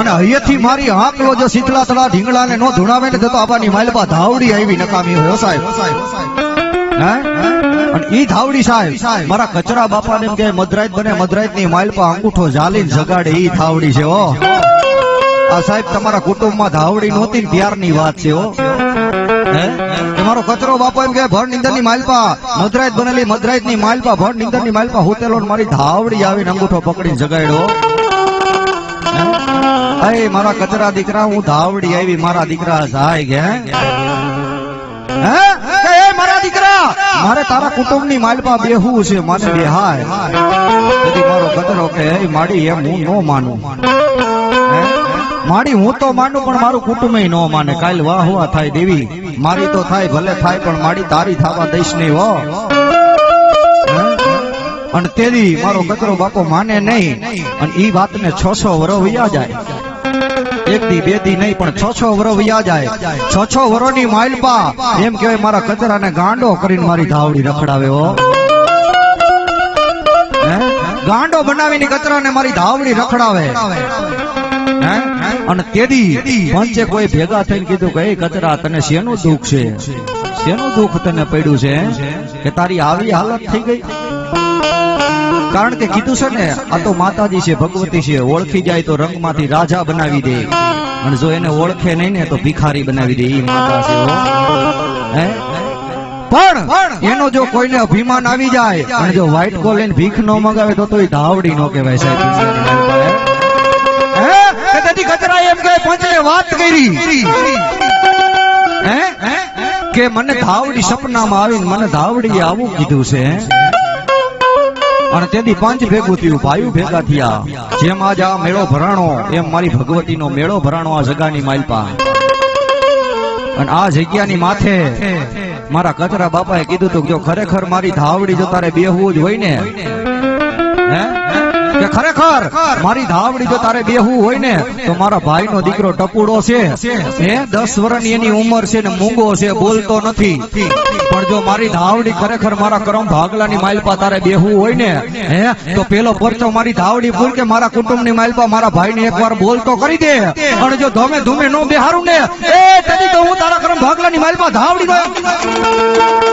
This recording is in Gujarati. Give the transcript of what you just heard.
અને અહીંયાથી મારી આંકલો જો શીતળા તળા ઢીંગલાને નો ધુણાવે ને તો આબાની માલપા ધાવડી આવી નકામી હોય સાહેબ હે અને ઈ ધાવડી સાહેબ મારા કચરા બાપાને એમ કે મધરાત બને મધરાત ની માલપા અંગૂઠો ઝાલીને જગાડે ઈ ધાવડી છે હો આ સાહેબ તમારા કુટુંબમાં ધાવડી નહોતી ત્યારની વાત છે હો હે તમારો કચરો બાપો એમ કે ભર નીંદર ની માલપા મધરાત બનેલી મધરાત ની માલપા ભર નીંદર ની માલપા હોતેલો મારી ધાવડી આવીને અંગૂઠો પકડીને જગાડ્યો અરે મારા કચરા દીકરા હું ધાવડી આવી મારા દીકરા જાય ગયા હે એ મારા દીકરા મારે તારા કુટુંબ ની માલપા બેહવું છે મને બેહાય તેથી મારો કચરો કે માડી એમ હું નો માનું માડી હું તો માનું પણ મારું કુટુંબ ન માને કાલ વાહ હુઆ થાય દેવી મારી તો થાય ભલે થાય પણ માડી તારી થવા દઈશ નહીં હો અને તેદી મારો કચરો બાપો માને નહીં અને ઈ વાતને 6 વર્ષ વયા જાય એક દી બે દી નહીં પણ 6 વર્ષ વયા જાય 6 વર્ષની માલપા એમ કહેવાય મારા કચરાને ગાંડો કરીને મારી ધાવડી રખડાવે હો ગાંડો બનાવીને કચરાને મારી ધાવડી રખડાવે અને તેદી પંચે કોઈ ભેગા થઈને કીધું કે કચરા તને શેનું દુઃખ છે શેનું દુઃખ તને પડ્યું છે કે તારી આવી હાલત થઈ ગઈ કારણ કે કીધું છે ને આ તો માતાજી છે ભગવતી છે ઓળખી જાય તો રંગમાંથી રાજા બનાવી દે અને જો એને ઓળખે નહીં ને તો ભિખારી બનાવી દે ઈ માતા છે હે પણ એનો જો કોઈને અભિમાન આવી જાય અને જો વ્હાઈટ કોલ લઈને ભીખ ન મગાવે તો ઈ ધાવડી નો કહેવાય સાહેબ કચરા એમ કે પંચને વાત કરી હે કે મને ધાવડી સપનામાં આવીને મને ધાવડી આવું કીધું છે અને તેથી પંચ ભેગું થયું ભાઈ ભેગા થયા જેમ આજ આ મેળો ભરાણો એમ મારી ભગવતીનો મેળો ભરાણો આ જગાની માલપા અને આ જગ્યાની માથે મારા કચરા બાપાએ કીધું તું જો ખરેખર મારી ધાવડી જો તારે બેહવું જ હોય ને હે કે ખરેખર મારી ધાવડી જો તારે બેહવું હોય ને તો મારા ભાઈનો દીકરો ટપુડો છે હે 10 વર્ષની એની ઉંમર છે ને મૂંગો છે બોલતો નથી પણ જો મારી ધાવડી ખરેખર મારા કરમ ભાગલાની માલપા તારે બેહવું હોય ને હે તો પેલો પરચો મારી ધાવડી ભૂલ કે મારા કુટુંબની માલપા મારા ભાઈને એકવાર બોલતો કરી દે અને જો ધમે ધૂમે નો બેહારું ને એ તેથી તો હું તારા કરમ ભાગલાની માલપા ધાવડી